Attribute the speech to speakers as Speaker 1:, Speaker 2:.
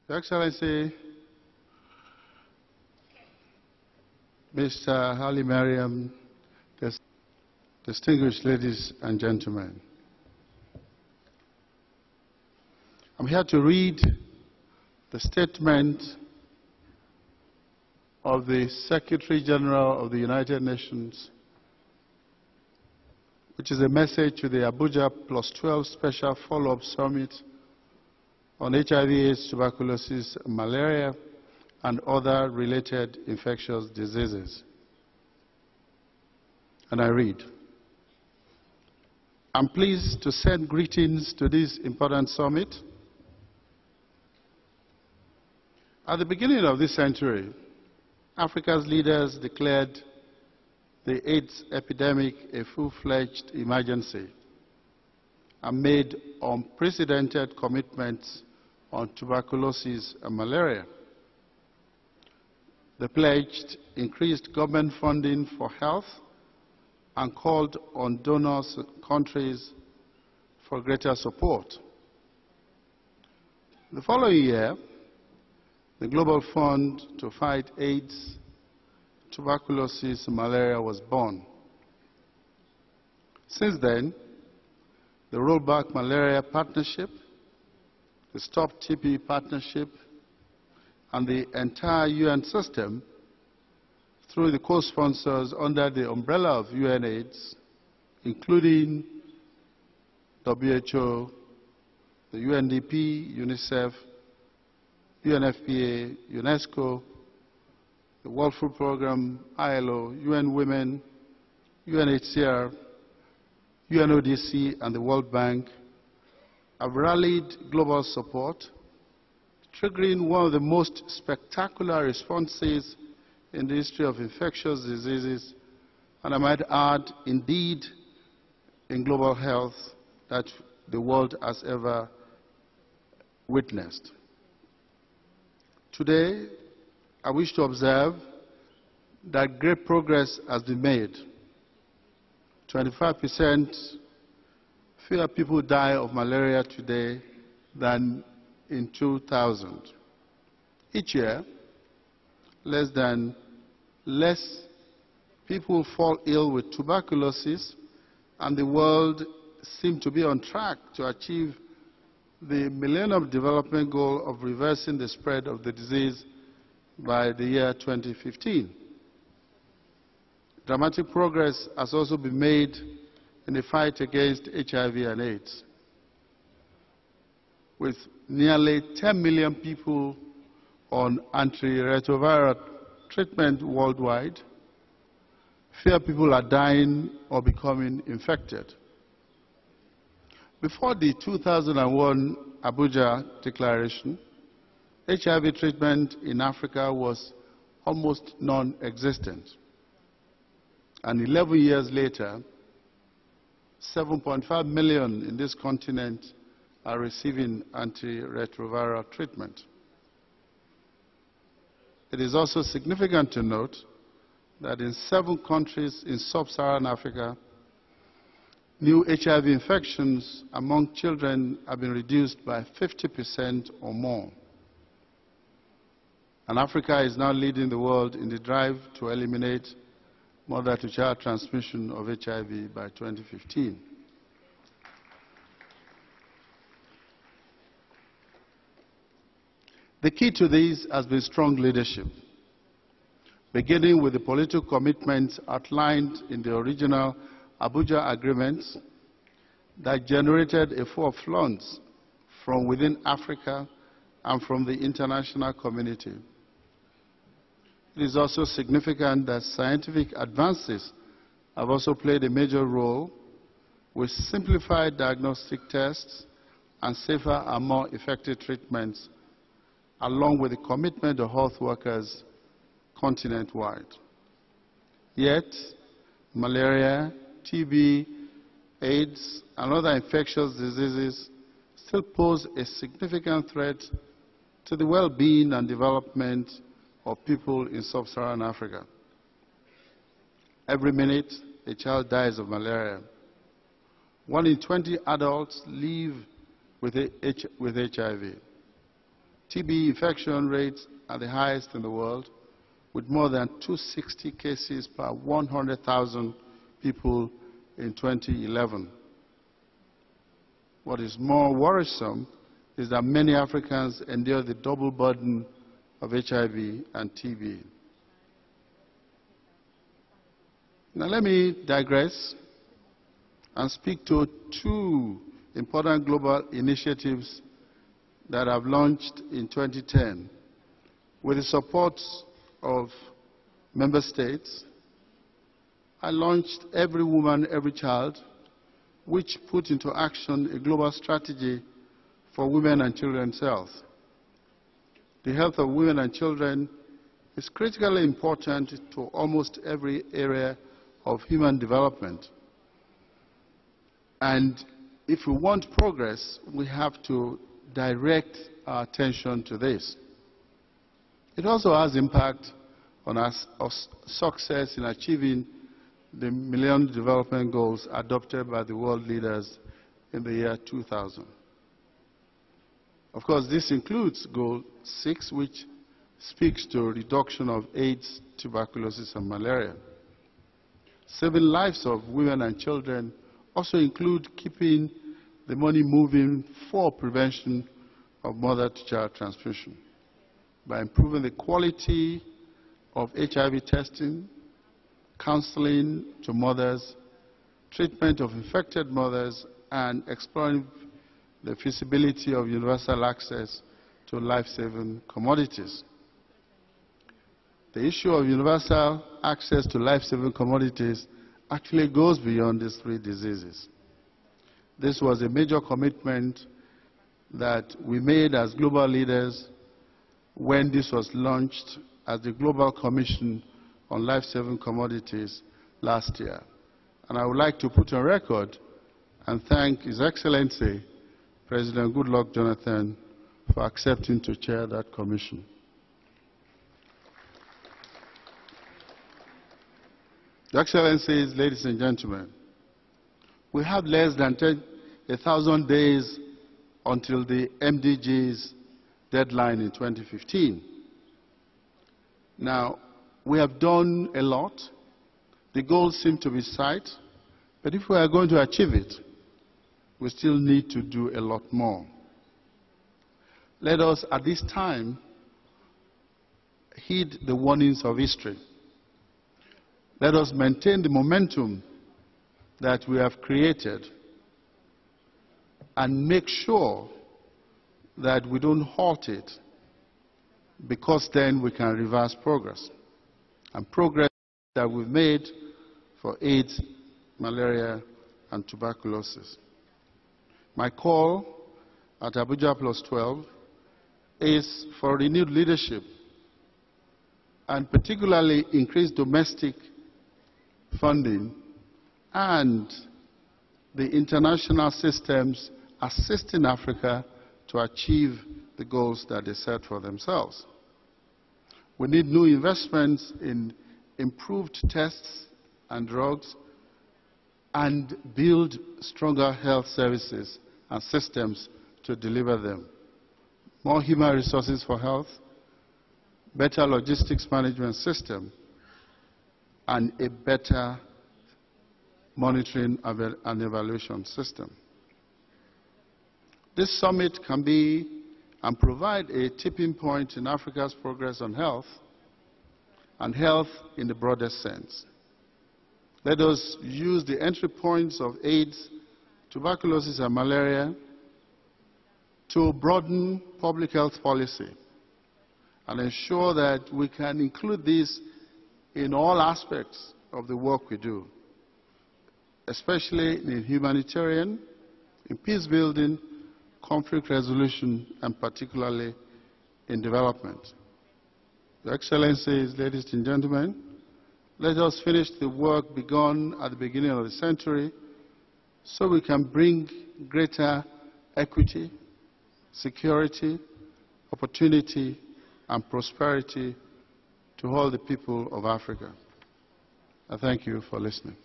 Speaker 1: Your Excellency, Mr. Hali Mariam, distinguished ladies and gentlemen, I'm here to read the statement of the Secretary General of the United Nations, which is a message to the Abuja+12 Special Follow-up Summit on HIV/AIDS, tuberculosis, malaria, and other related infectious diseases. And I read, I'm pleased to send greetings to this important summit. At the beginning of this century, Africa's leaders declared the AIDS epidemic a full-fledged emergency and made unprecedented commitments on tuberculosis and malaria. They pledged increased government funding for health and called on donors countries for greater support. The following year, the Global Fund to Fight AIDS, Tuberculosis, and Malaria was born. Since then, the Rollback Malaria Partnership, the Stop TB Partnership, and the entire UN system, through the co-sponsors under the umbrella of UNAIDS, including WHO, the UNDP, UNICEF, UNFPA, UNESCO, the World Food Programme, ILO, UN Women, UNHCR, UNODC, and the World Bank have rallied global support, triggering one of the most spectacular responses in the history of infectious diseases, and I might add, indeed, in global health that the world has ever witnessed. Today, I wish to observe that great progress has been made. 25% fewer people die of malaria today than in 2000. Each year, less people fall ill with tuberculosis, and the world seems to be on track to achieve the Millennium Development Goal of reversing the spread of the disease by the year 2015. Dramatic progress has also been made in the fight against HIV and AIDS, with nearly 10 million people on antiretroviral treatment worldwide. Fewer people are dying or becoming infected. Before the 2001 Abuja Declaration, HIV treatment in Africa was almost non-existent. And 11 years later, 7.5 million in this continent are receiving antiretroviral treatment. It is also significant to note that in 7 countries in sub-Saharan Africa, new HIV infections among children have been reduced by 50% or more. And Africa is now leading the world in the drive to eliminate mother-to-child transmission of HIV by 2015. The key to this has been strong leadership, beginning with the political commitments outlined in the original Abuja agreements that generated a flow of funds from within Africa and from the international community. It is also significant that scientific advances have also played a major role with simplified diagnostic tests and safer and more effective treatments, along with the commitment of health workers continent-wide. Yet, malaria, TB, AIDS, and other infectious diseases still pose a significant threat to the well-being and development of people in sub-Saharan Africa. Every minute, a child dies of malaria. 1 in 20 adults live with HIV. TB infection rates are the highest in the world, with more than 260 cases per 100,000 people in 2011. What is more worrisome is that many Africans endure the double burden of HIV and TB. Now let me digress and speak to two important global initiatives that have launched in 2010 with the support of member states. I launched Every Woman, Every Child, which put into action a global strategy for women and children's health. The health of women and children is critically important to almost every area of human development. And if we want progress, we have to direct our attention to this. It also has impact on our success in achieving the Millennium Development Goals adopted by the world leaders in the year 2000. Of course, this includes Goal 6, which speaks to reduction of AIDS, tuberculosis, and malaria. Saving lives of women and children also include keeping the money moving for prevention of mother-to-child transmission by improving the quality of HIV testing, counseling to mothers, treatment of infected mothers, and exploring the feasibility of universal access to life-saving commodities. The issue of universal access to life-saving commodities actually goes beyond these three diseases. This was a major commitment that we made as global leaders when this was launched as the Global Commission on Life-Saving Commodities last year. And I would like to put on record and thank His Excellency, President Goodluck Jonathan, for accepting to chair that commission. Your Excellencies, ladies and gentlemen, we have less than 1,000 days until the MDG's deadline in 2015. Now, we have done a lot. The goals seem to be set, but if we are going to achieve it, we still need to do a lot more. Let us, at this time, heed the warnings of history. Let us maintain the momentum that we have created and make sure that we don't halt it, because then we can reverse progress. And progress that we've made for AIDS, malaria, and tuberculosis. My call at Abuja+12 is for renewed leadership and particularly increased domestic funding and the international systems assisting Africa to achieve the goals that they set for themselves. We need new investments in improved tests and drugs and build stronger health services and systems to deliver them. More human resources for health, better logistics management system, and a better monitoring and evaluation system. This summit can be and provide a tipping point in Africa's progress on health, and health in the broadest sense. Let us use the entry points of AIDS, tuberculosis, and malaria to broaden public health policy and ensure that we can include these in all aspects of the work we do, especially in humanitarian, in peace building, conflict resolution, and particularly in development. Your Excellencies, ladies and gentlemen, let us finish the work begun at the beginning of the century so we can bring greater equity, security, opportunity, and prosperity to all the people of Africa. I thank you for listening.